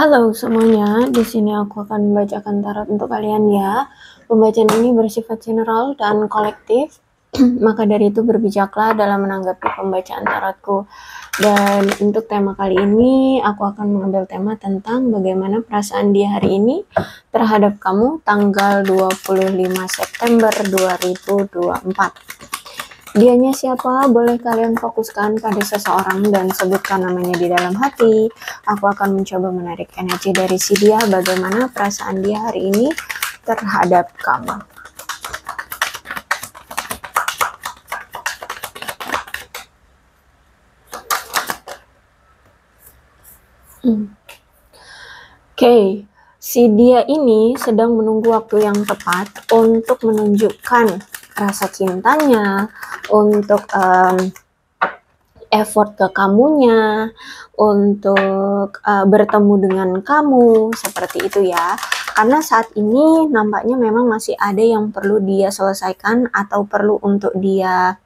Halo semuanya, di sini aku akan membacakan tarot untuk kalian ya. Pembacaan ini bersifat general dan kolektif, maka dari itu berbijaklah dalam menanggapi pembacaan tarotku. Dan untuk tema kali ini, aku akan mengambil tema tentang bagaimana perasaan dia hari ini terhadap kamu tanggal 25 September 2024. Dianya siapa? Boleh kalian fokuskan pada seseorang dan sebutkan namanya di dalam hati. Aku akan mencoba menarik energi dari si dia, bagaimana perasaan dia hari ini terhadap kamu. Oke, si dia ini sedang menunggu waktu yang tepat untuk menunjukkan rasa cintanya, untuk effort ke kamunya, untuk bertemu dengan kamu, seperti itu ya. Karena saat ini nampaknya memang masih ada yang perlu dia selesaikan atau perlu untuk dia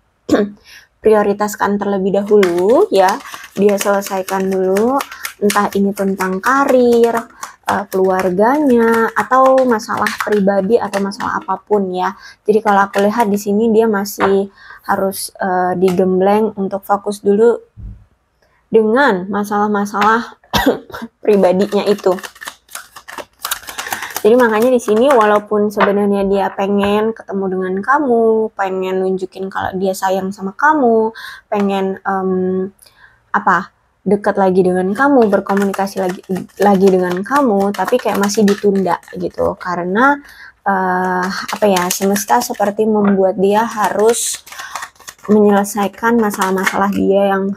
prioritaskan terlebih dahulu ya. Dia selesaikan dulu, entah ini tentang karir, keluarganya, atau masalah pribadi atau masalah apapun ya. Jadi kalau aku lihat di sini dia masih harus digembleng untuk fokus dulu dengan masalah-masalah pribadinya itu. Jadi makanya di sini walaupun sebenarnya dia pengen ketemu dengan kamu, pengen nunjukin kalau dia sayang sama kamu, pengen dekat lagi dengan kamu, berkomunikasi lagi dengan kamu, tapi kayak masih ditunda gitu karena semesta seperti membuat dia harus menyelesaikan masalah-masalah dia yang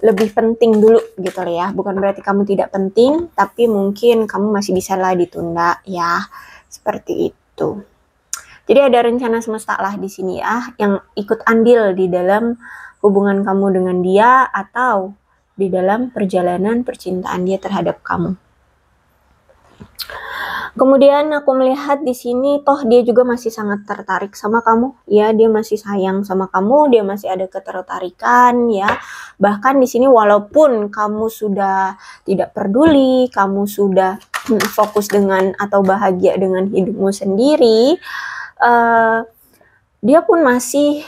lebih penting dulu gitu ya. Bukan berarti kamu tidak penting, tapi mungkin kamu masih bisa lah ditunda ya, seperti itu. Jadi ada rencana semesta lah di sini ya, yang ikut andil di dalam hubungan kamu dengan dia atau di dalam perjalanan percintaan dia terhadap kamu. Kemudian aku melihat di sini toh dia juga masih sangat tertarik sama kamu ya, dia masih sayang sama kamu, dia masih ada ketertarikan ya. Bahkan di sini walaupun kamu sudah tidak peduli, kamu sudah fokus dengan atau bahagia dengan hidupmu sendiri, dia pun masih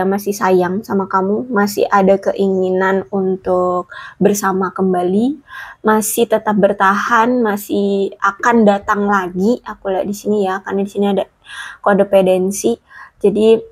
masih sayang sama kamu, masih ada keinginan untuk bersama kembali, masih tetap bertahan, masih akan datang lagi. Aku lihat di sini ya, karena di sini ada kodependensi. Jadi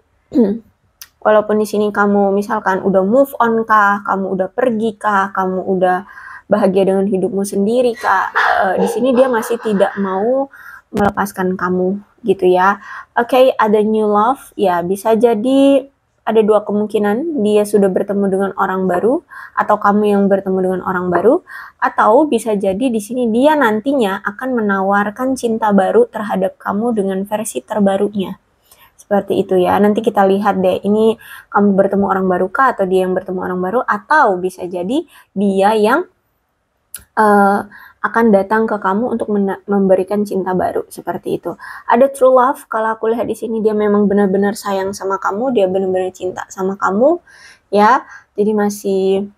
walaupun di sini kamu misalkan udah move on kah, kamu udah pergi kah, kamu udah bahagia dengan hidupmu sendiri kah, di sini dia masih tidak mau melepaskan kamu gitu ya. Oke, ada new love ya, bisa jadi ada dua kemungkinan, dia sudah bertemu dengan orang baru atau kamu yang bertemu dengan orang baru, atau bisa jadi di sini dia nantinya akan menawarkan cinta baru terhadap kamu dengan versi terbarunya. Seperti itu ya. Nanti kita lihat deh, ini kamu bertemu orang baru kah atau dia yang bertemu orang baru, atau bisa jadi dia yang akan datang ke kamu untuk memberikan cinta baru, seperti itu. Ada true love, kalau aku lihat di sini dia memang benar-benar sayang sama kamu, dia benar-benar cinta sama kamu, ya. Jadi masih,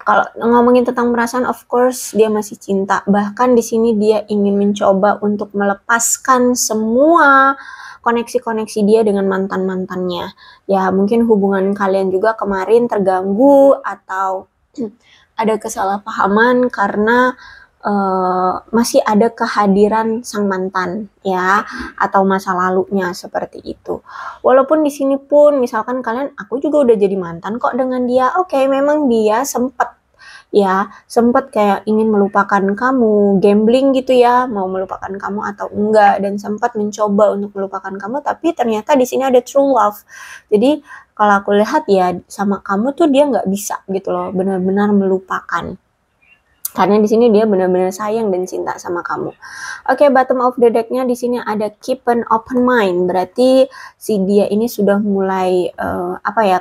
kalau ngomongin tentang perasaan, of course dia masih cinta. Bahkan di sini dia ingin mencoba untuk melepaskan semua koneksi-koneksi dia dengan mantan-mantannya. Ya, mungkin hubungan kalian juga kemarin terganggu atau ada kesalahpahaman karena masih ada kehadiran sang mantan ya, atau masa lalunya seperti itu. Walaupun di sini pun misalkan kalian, aku juga udah jadi mantan kok dengan dia. Oke, memang dia sempat kayak ingin melupakan kamu, gambling gitu ya, mau melupakan kamu atau enggak, dan sempat mencoba untuk melupakan kamu, tapi ternyata di sini ada true love. Jadi kalau aku lihat ya, sama kamu tuh dia nggak bisa gitu loh, benar-benar melupakan. Karena di sini dia benar-benar sayang dan cinta sama kamu. Oke, bottom of the deck-nya di sini ada keep an open mind. Berarti si dia ini sudah mulai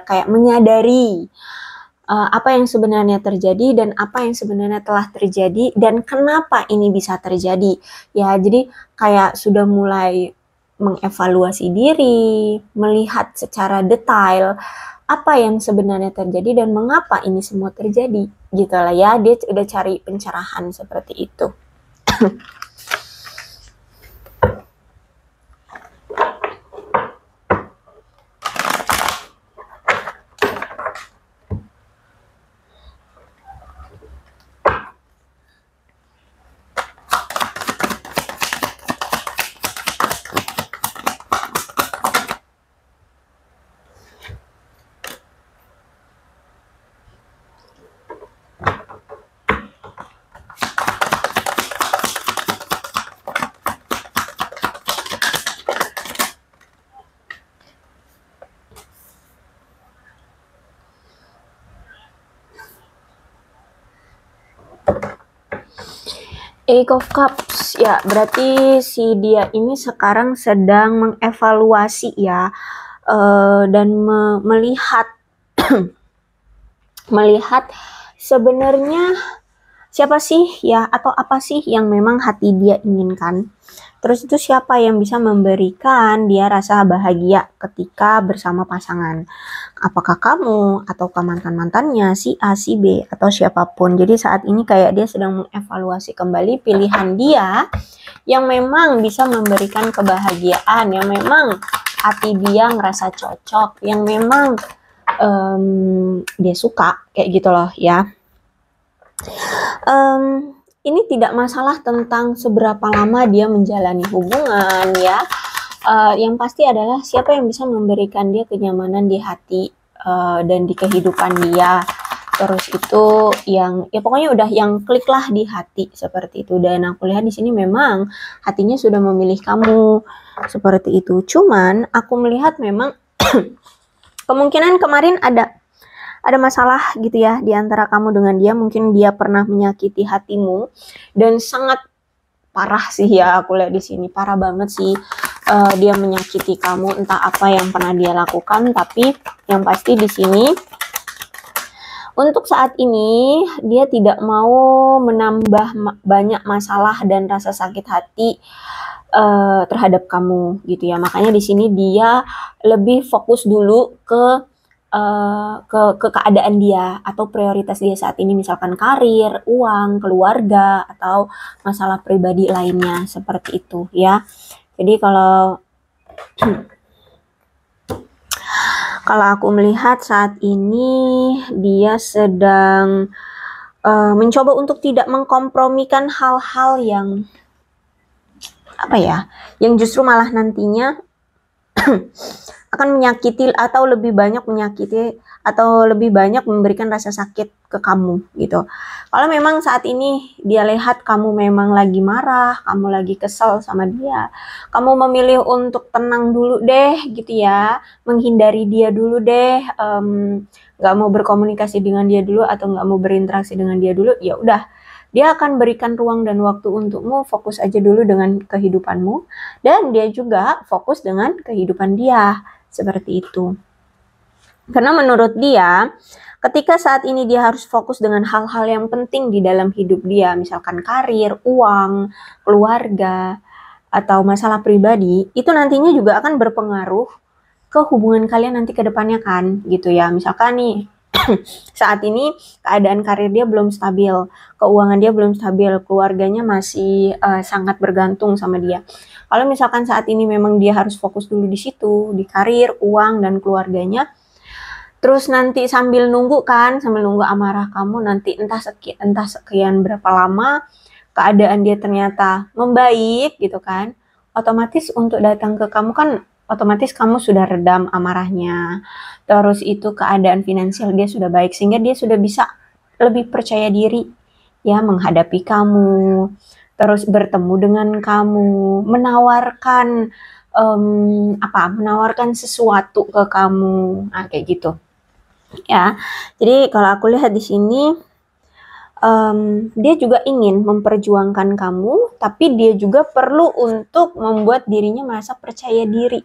kayak menyadari apa yang sebenarnya terjadi dan apa yang sebenarnya telah terjadi dan kenapa ini bisa terjadi. Ya, jadi kayak sudah mulai mengevaluasi diri, melihat secara detail apa yang sebenarnya terjadi dan mengapa ini semua terjadi, gitu lah ya. Dia udah cari pencerahan seperti itu. Eight of Cups, ya berarti si dia ini sekarang sedang mengevaluasi ya, dan melihat melihat sebenarnya siapa sih ya atau apa sih yang memang hati dia inginkan. Terus itu siapa yang bisa memberikan dia rasa bahagia ketika bersama pasangan. Apakah kamu atau mantan-mantannya, si A, si B, atau siapapun. Jadi saat ini kayak dia sedang mengevaluasi kembali pilihan dia yang memang bisa memberikan kebahagiaan, yang memang hati dia ngerasa cocok, yang memang dia suka, kayak gitu loh ya. Ini tidak masalah tentang seberapa lama dia menjalani hubungan ya. Yang pasti adalah siapa yang bisa memberikan dia kenyamanan di hati dan di kehidupan dia. Terus itu yang ya pokoknya udah yang klik lah di hati seperti itu. Dan aku lihat di sini memang hatinya sudah memilih kamu seperti itu. Cuman aku melihat memang kemungkinan kemarin ada masalah gitu ya di antara kamu dengan dia. Mungkin dia pernah menyakiti hatimu dan sangat parah sih ya, aku lihat di sini parah banget sih. Dia menyakiti kamu, entah apa yang pernah dia lakukan, tapi yang pasti di sini untuk saat ini dia tidak mau menambah banyak masalah dan rasa sakit hati terhadap kamu gitu ya. Makanya di sini dia lebih fokus dulu ke keadaan dia atau prioritas dia saat ini, misalkan karir, uang, keluarga, atau masalah pribadi lainnya seperti itu ya. Jadi kalau aku melihat saat ini dia sedang mencoba untuk tidak mengkompromikan hal-hal yang apa ya, yang justru malah nantinya akan menyakiti atau lebih banyak menyakiti atau lebih banyak memberikan rasa sakit ke kamu gitu. Kalau memang saat ini dia lihat kamu memang lagi marah, kamu lagi kesel sama dia, kamu memilih untuk tenang dulu deh gitu ya, menghindari dia dulu deh, nggak mau berkomunikasi dengan dia dulu atau nggak mau berinteraksi dengan dia dulu, ya udah. Dia akan berikan ruang dan waktu untukmu, fokus aja dulu dengan kehidupanmu, dan dia juga fokus dengan kehidupan dia, seperti itu. Karena menurut dia, ketika saat ini dia harus fokus dengan hal-hal yang penting di dalam hidup dia, misalkan karir, uang, keluarga, atau masalah pribadi, itu nantinya juga akan berpengaruh ke hubungan kalian nanti ke depannya kan, gitu ya. Misalkan nih, saat ini keadaan karir dia belum stabil, keuangan dia belum stabil, keluarganya masih sangat bergantung sama dia. Kalau misalkan saat ini memang dia harus fokus dulu di situ, di karir, uang, dan keluarganya, terus nanti sambil nunggu amarah kamu nanti entah sekian berapa lama keadaan dia ternyata membaik gitu kan, otomatis untuk datang ke kamu kan otomatis kamu sudah redam amarahnya. Terus itu keadaan finansial dia sudah baik sehingga dia sudah bisa lebih percaya diri ya menghadapi kamu, terus bertemu dengan kamu, menawarkan menawarkan sesuatu ke kamu, nah kayak gitu ya. Jadi kalau aku lihat di sini dia juga ingin memperjuangkan kamu, tapi dia juga perlu untuk membuat dirinya merasa percaya diri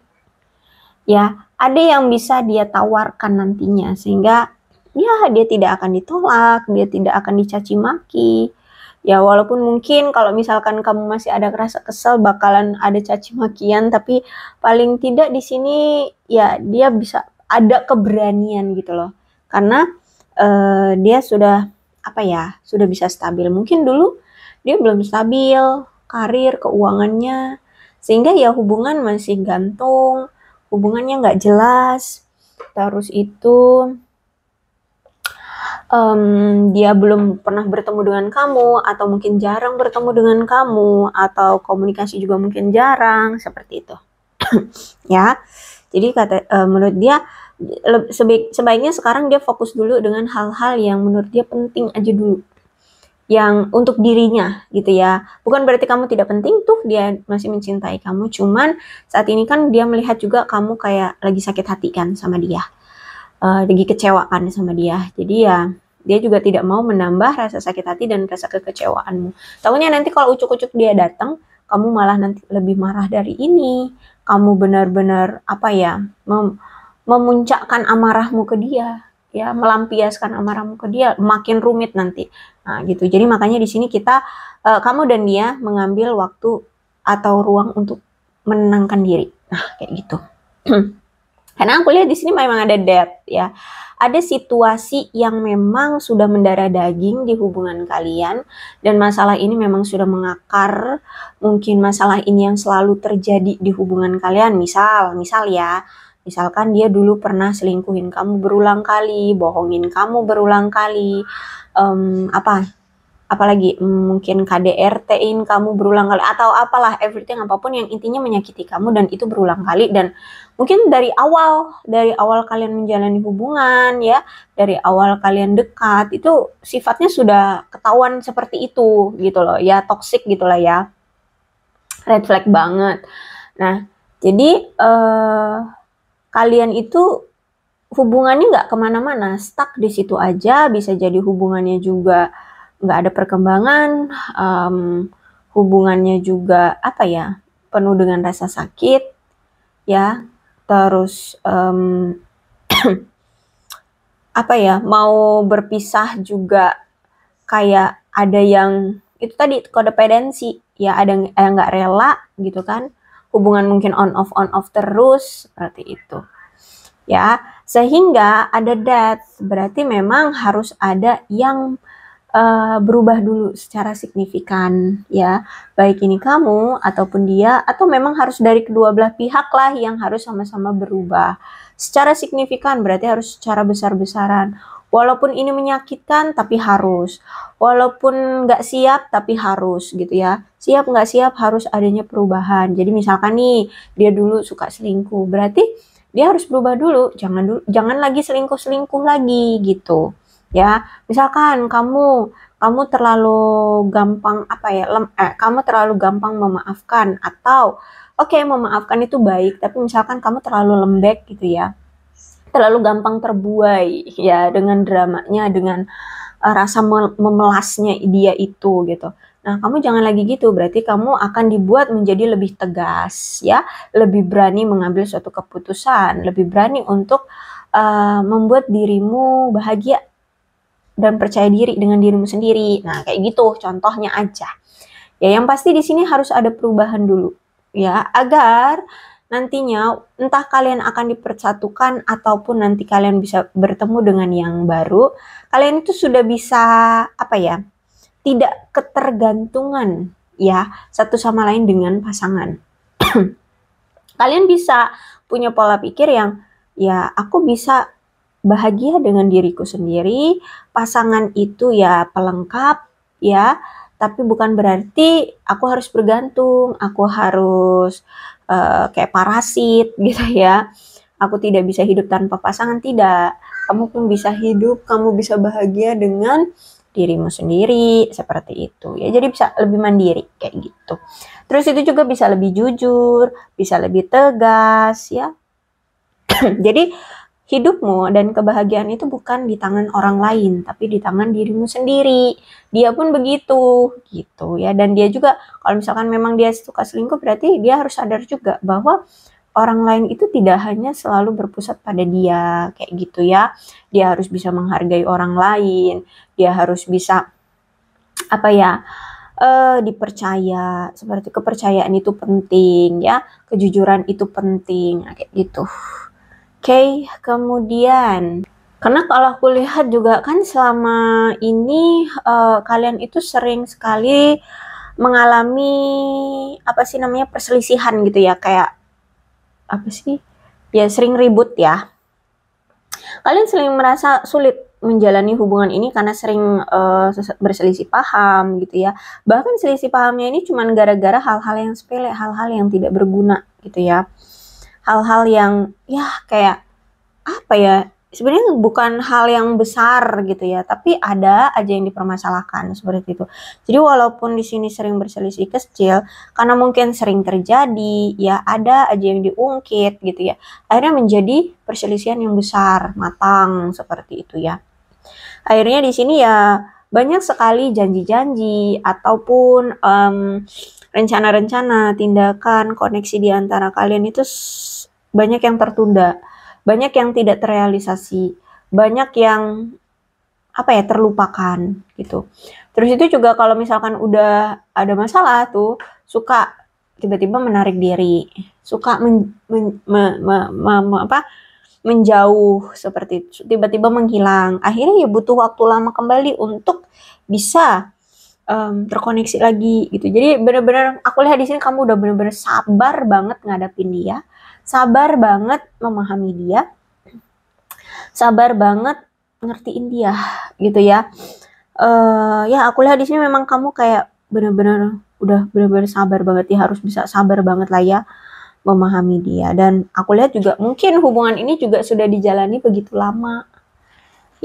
ya. Ada yang bisa dia tawarkan nantinya sehingga ya dia tidak akan ditolak, dia tidak akan dicaci maki. Ya walaupun mungkin kalau misalkan kamu masih ada rasa kesel bakalan ada caci makian, tapi paling tidak di sini ya dia bisa ada keberanian gitu loh. Karena dia sudah sudah bisa stabil. Mungkin dulu dia belum stabil karir, keuangannya, sehingga ya hubungan masih gantung, hubungannya nggak jelas. Terus itu dia belum pernah bertemu dengan kamu, atau mungkin jarang bertemu dengan kamu, atau komunikasi juga mungkin jarang, seperti itu. Ya, jadi menurut dia sebaiknya sekarang dia fokus dulu dengan hal-hal yang menurut dia penting aja dulu, yang untuk dirinya gitu ya. Bukan berarti kamu tidak penting tuh, dia masih mencintai kamu, cuman saat ini kan dia melihat juga kamu kayak lagi sakit hati kan sama dia, lagi kecewa kan sama dia. Jadi ya dia juga tidak mau menambah rasa sakit hati dan rasa kekecewaanmu. Takutnya nanti kalau ucuk-ucuk dia datang, kamu malah nanti lebih marah dari ini. Kamu benar-benar memuncakkan amarahmu ke dia, ya, melampiaskan amarahmu ke dia, makin rumit nanti. Nah, gitu. Jadi makanya di sini kita kamu dan dia mengambil waktu atau ruang untuk menenangkan diri. Nah, kayak gitu. Karena aku lihat di sini memang ada death ya. Ada situasi yang memang sudah mendarah daging di hubungan kalian, dan masalah ini memang sudah mengakar. Mungkin masalah ini yang selalu terjadi di hubungan kalian. Misal ya, misalkan dia dulu pernah selingkuhin kamu berulang kali, bohongin kamu berulang kali, apalagi mungkin KDRT-in kamu berulang kali, atau apalah, everything, apapun yang intinya menyakiti kamu, dan itu berulang kali. Dan mungkin dari awal kalian menjalani hubungan ya, dari awal kalian dekat, itu sifatnya sudah ketahuan seperti itu gitu loh ya, toxic gitulah ya, red flag banget. Nah, jadi kalian itu hubungannya nggak kemana-mana, stuck di situ aja. Bisa jadi hubungannya juga nggak ada perkembangan, hubungannya juga penuh dengan rasa sakit ya. Terus mau berpisah juga kayak ada yang itu tadi, kodependensi ya, ada yang nggak rela gitu kan, hubungan mungkin on off terus seperti itu ya, sehingga ada death. Berarti memang harus ada yang berubah dulu secara signifikan ya, baik ini kamu ataupun dia, atau memang harus dari kedua belah pihak lah yang harus sama-sama berubah secara signifikan. Berarti harus secara besar-besaran, walaupun ini menyakitkan tapi harus, walaupun nggak siap tapi harus gitu ya. Siap nggak siap harus adanya perubahan. Jadi misalkan nih dia dulu suka selingkuh, berarti dia harus berubah dulu, jangan lagi selingkuh lagi gitu ya. Misalkan kamu terlalu gampang kamu terlalu gampang memaafkan, atau memaafkan itu baik, tapi misalkan kamu terlalu lembek gitu ya, terlalu gampang terbuai ya dengan dramanya, dengan rasa memelasnya dia itu gitu. Nah, kamu jangan lagi gitu, berarti kamu akan dibuat menjadi lebih tegas ya, lebih berani mengambil suatu keputusan, lebih berani untuk membuat dirimu bahagia dan percaya diri dengan dirimu sendiri. Nah, kayak gitu contohnya aja. Ya, yang pasti di sini harus ada perubahan dulu ya, agar nantinya entah kalian akan dipersatukan ataupun nanti kalian bisa bertemu dengan yang baru, kalian itu sudah bisa tidak ketergantungan ya satu sama lain dengan pasangan. Kalian bisa punya pola pikir yang ya, aku bisa bahagia dengan diriku sendiri, pasangan itu ya pelengkap ya, tapi bukan berarti aku harus bergantung, aku harus kayak parasit gitu ya. Aku tidak bisa hidup tanpa pasangan, tidak. Kamu pun bisa hidup, kamu bisa bahagia dengan dirimu sendiri, seperti itu ya. Jadi bisa lebih mandiri kayak gitu. Terus itu juga bisa lebih jujur, bisa lebih tegas ya. Jadi hidupmu dan kebahagiaan itu bukan di tangan orang lain, tapi di tangan dirimu sendiri. Dia pun begitu, gitu ya. Dan dia juga, kalau misalkan memang dia suka selingkuh, berarti dia harus sadar juga bahwa orang lain itu tidak hanya selalu berpusat pada dia, kayak gitu ya. Dia harus bisa menghargai orang lain, dia harus bisa dipercaya. Seperti kepercayaan itu penting ya, kejujuran itu penting, kayak gitu. Oke, kemudian karena kalau aku lihat juga kan selama ini kalian itu sering sekali mengalami apa sih namanya perselisihan gitu ya, kayak apa sih? Ya sering ribut ya. Kalian sering merasa sulit menjalani hubungan ini karena sering berselisih paham gitu ya. Bahkan selisih pahamnya ini cuma gara-gara hal-hal yang sepele, hal-hal yang tidak berguna gitu ya. Hal-hal yang ya kayak apa ya, sebenarnya bukan hal yang besar gitu ya, tapi ada aja yang dipermasalahkan seperti itu. Jadi walaupun di sini sering berselisih kecil, karena mungkin sering terjadi, ya ada aja yang diungkit gitu ya. Akhirnya menjadi perselisihan yang besar, matang seperti itu ya. Akhirnya di sini ya banyak sekali janji-janji ataupun rencana-rencana, tindakan, koneksi di antara kalian itu banyak yang tertunda, banyak yang tidak terrealisasi, banyak yang apa ya terlupakan gitu. Terus itu juga kalau misalkan udah ada masalah tuh suka tiba-tiba menarik diri, suka menjauh seperti itu, tiba-tiba menghilang. Akhirnya ya butuh waktu lama kembali untuk bisa terkoneksi lagi gitu. Jadi benar-benar aku lihat di sini kamu udah benar-benar sabar banget ngadapin dia, sabar banget memahami dia, sabar banget ngertiin dia gitu ya. Ya aku lihat di sini memang kamu kayak benar-benar udah benar-benar sabar banget ya, harus bisa sabar banget lah ya memahami dia. Dan aku lihat juga mungkin hubungan ini juga sudah dijalani begitu lama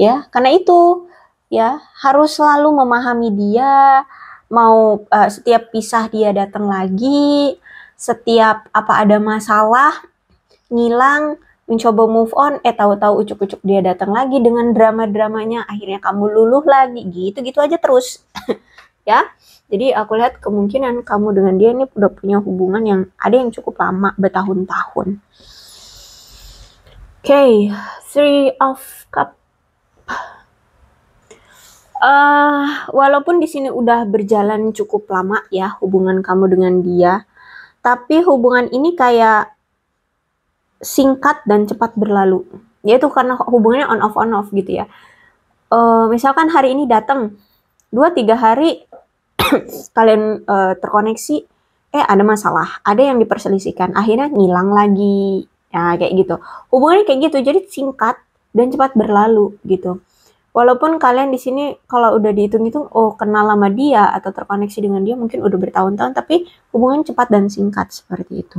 ya, karena itu ya harus selalu memahami dia, mau setiap pisah dia datang lagi, setiap apa ada masalah ngilang, mencoba move on, tahu-tahu ucuk-ucuk dia datang lagi dengan drama-dramanya, akhirnya kamu luluh lagi, gitu-gitu aja terus ya. Jadi aku lihat kemungkinan kamu dengan dia ini udah punya hubungan yang ada yang cukup lama, bertahun-tahun. Oke, Three of Cup. Walaupun di sini udah berjalan cukup lama ya hubungan kamu dengan dia, tapi hubungan ini kayak singkat dan cepat berlalu. Yaitu karena hubungannya on off gitu ya. Misalkan hari ini datang, 2-3 hari kalian terkoneksi, ada masalah, ada yang diperselisihkan, akhirnya ngilang lagi, ya kayak gitu. Hubungannya kayak gitu, jadi singkat dan cepat berlalu gitu. Walaupun kalian di sini kalau udah dihitung-hitung, kenal sama dia atau terkoneksi dengan dia mungkin udah bertahun-tahun, tapi hubungan cepat dan singkat seperti itu.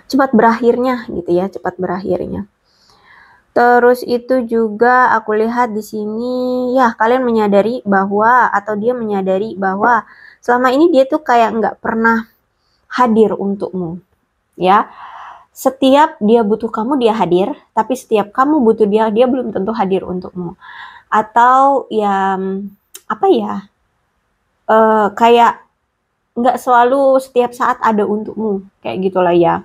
Cepat berakhirnya gitu ya, cepat berakhirnya. Terus itu juga aku lihat di sini ya kalian menyadari bahwa atau dia menyadari bahwa selama ini dia tuh kayak nggak pernah hadir untukmu ya. Setiap dia butuh kamu dia hadir, tapi setiap kamu butuh dia belum tentu hadir untukmu. Atau ya apa ya, kayak nggak selalu setiap saat ada untukmu kayak gitulah ya.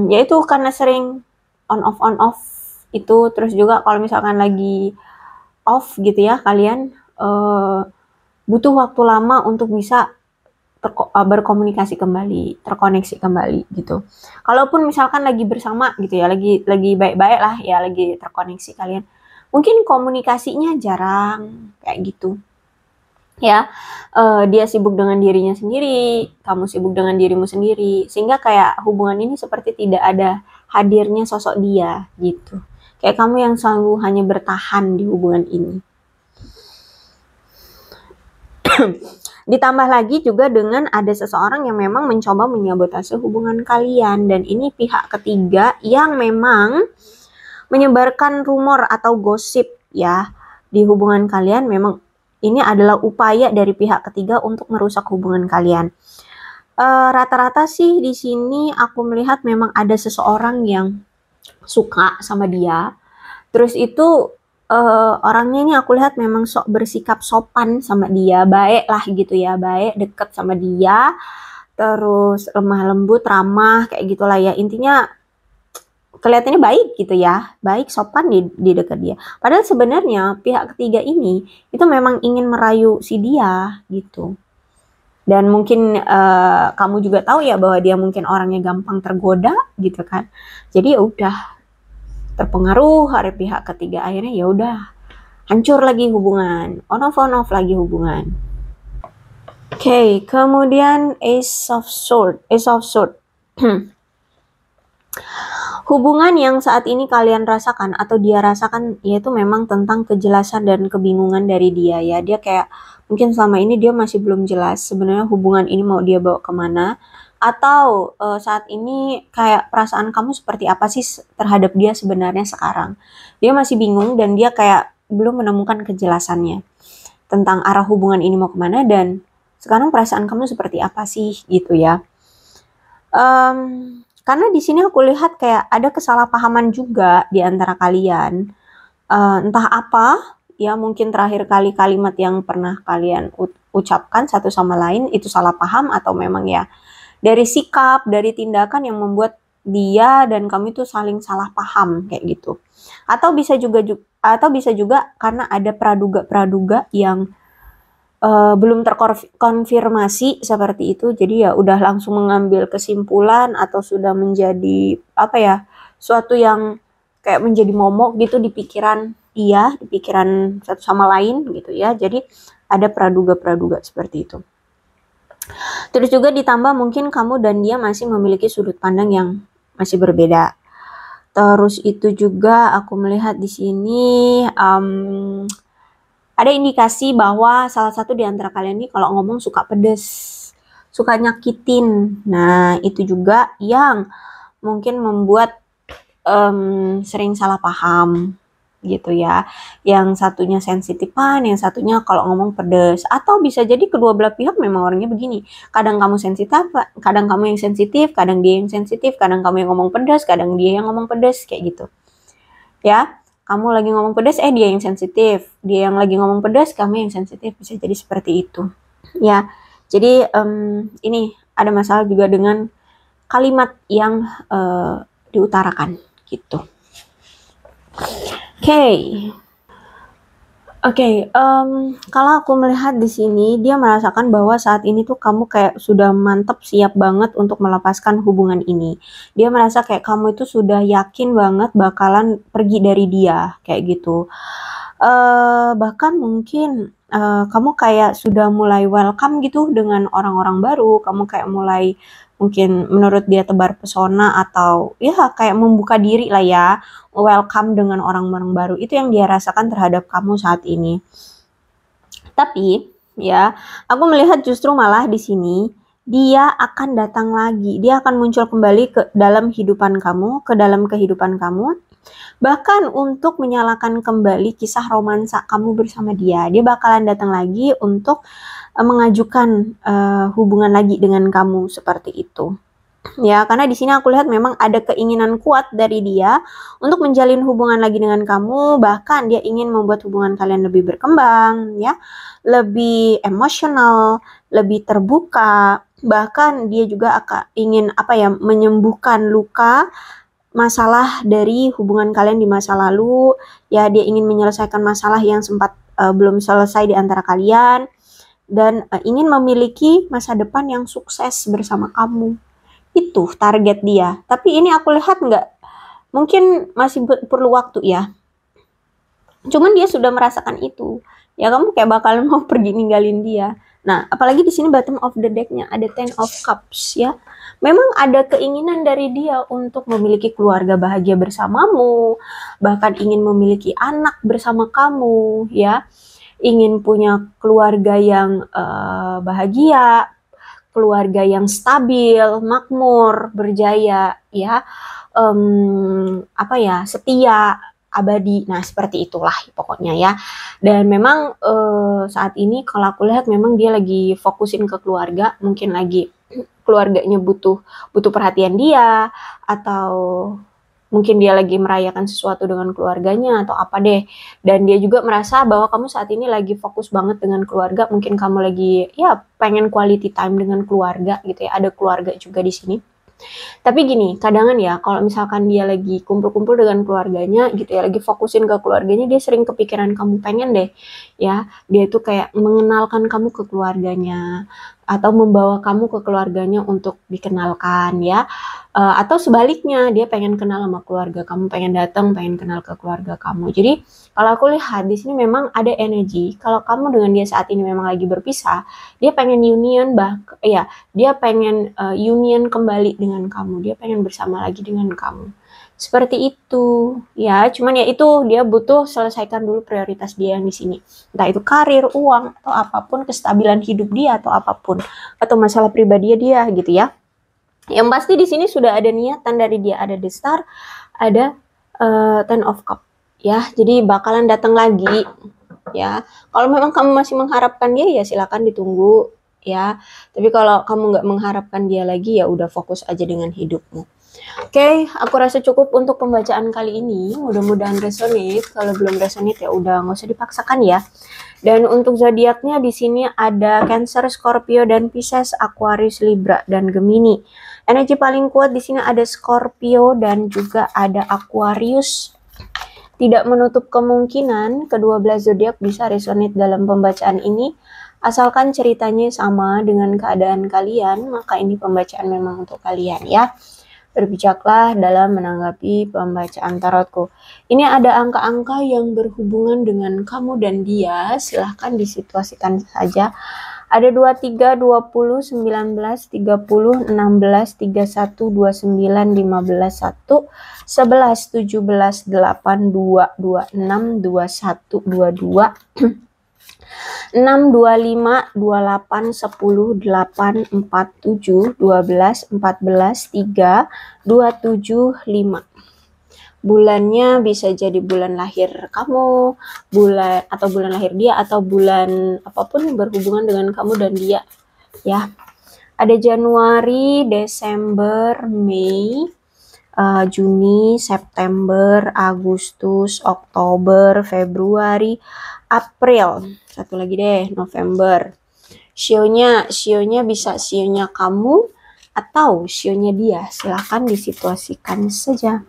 Ya itu karena sering on off itu. Terus juga kalau misalkan lagi off gitu ya kalian butuh waktu lama untuk bisa berkomunikasi kembali, terkoneksi kembali gitu. Kalaupun misalkan lagi bersama gitu ya, lagi baik-baik lah ya, lagi terkoneksi kalian, mungkin komunikasinya jarang kayak gitu ya. Dia sibuk dengan dirinya sendiri, kamu sibuk dengan dirimu sendiri, sehingga kayak hubungan ini seperti tidak ada hadirnya sosok dia gitu. Kayak kamu yang selalu hanya bertahan di hubungan ini. Ditambah lagi juga dengan ada seseorang yang memang mencoba menyabotase hubungan kalian, dan ini pihak ketiga yang memang menyebarkan rumor atau gosip ya di hubungan kalian. Memang ini adalah upaya dari pihak ketiga untuk merusak hubungan kalian. Rata-rata sih di sini aku melihat memang ada seseorang yang suka sama dia. Terus itu orangnya ini aku lihat memang bersikap sopan sama dia, baik lah gitu ya, baik, deket sama dia, terus lemah lembut, ramah kayak gitulah ya. Intinya kelihatannya baik gitu ya, baik, sopan di dekat dia. Padahal sebenarnya pihak ketiga ini itu memang ingin merayu si dia gitu. Dan mungkin kamu juga tahu ya bahwa dia mungkin orangnya gampang tergoda gitu kan. Jadi ya udah terpengaruh hari pihak ketiga, akhirnya ya udah hancur lagi hubungan, on off lagi hubungan. Oke, kemudian Ace of Sword. Hubungan yang saat ini kalian rasakan atau dia rasakan yaitu memang tentang kejelasan dan kebingungan dari dia ya. Dia kayak mungkin selama ini dia masih belum jelas sebenarnya hubungan ini mau dia bawa kemana. Atau saat ini kayak perasaan kamu seperti apa sih terhadap dia sebenarnya sekarang. Dia masih bingung dan dia kayak belum menemukan kejelasannya tentang arah hubungan ini mau kemana dan sekarang perasaan kamu seperti apa sih gitu ya. Karena di sini aku lihat kayak ada kesalahpahaman juga di antara kalian. Entah apa, ya mungkin terakhir kali kalimat yang pernah kalian ucapkan satu sama lain itu salah paham atau memang ya dari sikap, dari tindakan yang membuat dia dan kamu itu saling salah paham kayak gitu. Atau bisa juga karena ada praduga-praduga yang belum terkonfirmasi seperti itu, jadi ya udah langsung mengambil kesimpulan atau sudah menjadi apa ya, suatu yang kayak menjadi momok gitu di pikiran dia, di pikiran satu sama lain gitu ya. Jadi ada praduga-praduga seperti itu. Terus juga ditambah mungkin kamu dan dia masih memiliki sudut pandang yang masih berbeda. Terus itu juga aku melihat di sini ada indikasi bahwa salah satu di antara kalian ini kalau ngomong suka pedes, suka nyakitin. Nah, itu juga yang mungkin membuat sering salah paham gitu ya. Yang satunya sensitifan, yang satunya kalau ngomong pedes. Atau bisa jadi kedua belah pihak memang orangnya begini. Kadang kamu sensitif, kadang kamu yang sensitif, kadang dia yang sensitif, kadang kamu yang ngomong pedes, kadang dia yang ngomong pedes, kayak gitu. Ya. Kamu lagi ngomong pedas, dia yang sensitif. Dia yang lagi ngomong pedas, kamu yang sensitif. Bisa jadi seperti itu. Ya, jadi ini ada masalah juga dengan kalimat yang diutarakan gitu. Oke, kalau aku melihat di sini dia merasakan bahwa saat ini tuh kamu kayak sudah mantap siap banget untuk melepaskan hubungan ini. Dia merasa kayak kamu itu sudah yakin banget bakalan pergi dari dia kayak gitu. Bahkan mungkin kamu kayak sudah mulai welcome gitu dengan orang-orang baru. Kamu kayak mulai mungkin menurut dia tebar pesona atau ya kayak membuka diri lah ya, welcome dengan orang-orang baru. Itu yang dia rasakan terhadap kamu saat ini. Tapi ya, aku melihat justru malah di sini dia akan datang lagi. Dia akan muncul kembali ke dalam kehidupan kamu. Bahkan untuk menyalakan kembali kisah romansa kamu bersama dia. Dia bakalan datang lagi untuk mengajukan hubungan lagi dengan kamu seperti itu. Ya, karena di sini aku lihat memang ada keinginan kuat dari dia untuk menjalin hubungan lagi dengan kamu, bahkan dia ingin membuat hubungan kalian lebih berkembang, ya, lebih emosional, lebih terbuka, bahkan dia juga ingin menyembuhkan luka masalah dari hubungan kalian di masa lalu, ya dia ingin menyelesaikan masalah yang sempat belum selesai di antara kalian dan ingin memiliki masa depan yang sukses bersama kamu. Itu target dia. Tapi ini aku lihat mungkin masih perlu waktu ya. Cuman dia sudah merasakan itu. Ya kamu kayak bakalan mau pergi ninggalin dia. Nah, apalagi di sini bottom of the deck-nya ada Ten of Cups ya. Memang ada keinginan dari dia untuk memiliki keluarga bahagia bersamamu, bahkan ingin memiliki anak bersama kamu ya. Ingin punya keluarga yang bahagia, keluarga yang stabil, makmur, berjaya, ya, setia, abadi. Nah, seperti itulah pokoknya ya. Dan memang saat ini kalau aku lihat memang dia lagi fokusin ke keluarga, mungkin lagi keluarganya butuh perhatian dia, atau mungkin dia lagi merayakan sesuatu dengan keluarganya atau apa deh. Dan dia juga merasa bahwa kamu saat ini lagi fokus banget dengan keluarga. Mungkin kamu lagi ya pengen quality time dengan keluarga gitu ya. Ada keluarga juga di sini. Tapi gini, kadangan ya kalau misalkan dia lagi kumpul-kumpul dengan keluarganya gitu ya, lagi fokusin ke keluarganya, dia sering kepikiran kamu, pengen deh ya dia itu kayak mengenalkan kamu ke keluarganya, atau membawa kamu ke keluarganya untuk dikenalkan ya. Atau sebaliknya, dia pengen kenal sama keluarga kamu, pengen datang, pengen kenal ke keluarga kamu. Jadi kalau aku lihat di sini memang ada energi. Kalau kamu dengan dia saat ini memang lagi berpisah, dia pengen union dia pengen union kembali dengan kamu. Dia pengen bersama lagi dengan kamu. Seperti itu ya, cuman ya itu dia butuh selesaikan dulu prioritas dia yang di sini. Entah itu karir, uang atau apapun, kestabilan hidup dia atau apapun, atau masalah pribadi dia gitu ya. Yang pasti di sini sudah ada niatan dari dia, ada the star, ada ten of cup ya. Jadi bakalan datang lagi ya. Kalau memang kamu masih mengharapkan dia ya silakan ditunggu ya. Tapi kalau kamu nggak mengharapkan dia lagi ya udah fokus aja dengan hidupmu. Oke, aku rasa cukup untuk pembacaan kali ini. Mudah-mudahan resonate. Kalau belum resonate ya udah nggak usah dipaksakan ya. Dan untuk zodiaknya di sini ada Cancer, Scorpio, dan Pisces, Aquarius, Libra, dan Gemini. Energi paling kuat di sini ada Scorpio dan juga ada Aquarius. Tidak menutup kemungkinan kedua belas zodiak bisa resonate dalam pembacaan ini. Asalkan ceritanya sama dengan keadaan kalian, maka ini pembacaan memang untuk kalian ya. Berbijaklah dalam menanggapi pembacaan tarotku. Ini ada angka-angka yang berhubungan dengan kamu dan dia. Silahkan disituasikan saja. Ada 23, 20, 19, 30, 16, 31, 29, 15, 1, 11, 17, 8, 2, 26, 21, 22, 6, 25, 28, 10, 8, 4, 7, 12, 14, 3, 27, 5. Bulannya bisa jadi bulan lahir kamu, bulan lahir dia, atau bulan apapun yang berhubungan dengan kamu dan dia ya. Ada Januari, Desember, Mei, Juni, September, Agustus, Oktober, Februari, April. Satu lagi deh, November. Sionya bisa sionya kamu atau sionya dia. Silahkan disituasikan saja.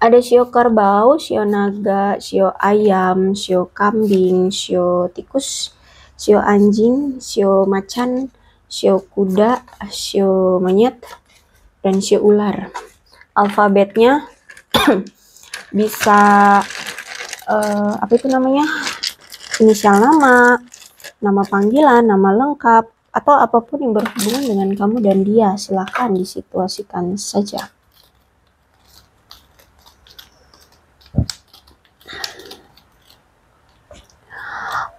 Ada sio kerbau, sio naga, sio ayam, sio kambing, sio tikus, sio anjing, sio macan, sio kuda, sio monyet, dan sio ular. Alfabetnya bisa inisial nama panggilan, nama lengkap, atau apapun yang berhubungan dengan kamu dan dia. Silahkan disituasikan saja.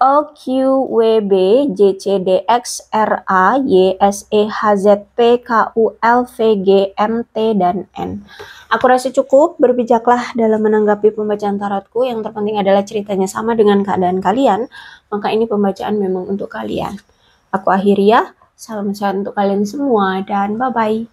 O, Q, W, B, J, C, D, X, R, A, Y, S, E, H, Z, P, K, U, L, V, G, M, T, dan N. Aku rasa cukup. Berbijaklah dalam menanggapi pembacaan tarotku. Yang terpenting adalah ceritanya sama dengan keadaan kalian. Maka ini pembacaan memang untuk kalian. Aku akhiri ya. Salam sehat untuk kalian semua dan bye-bye.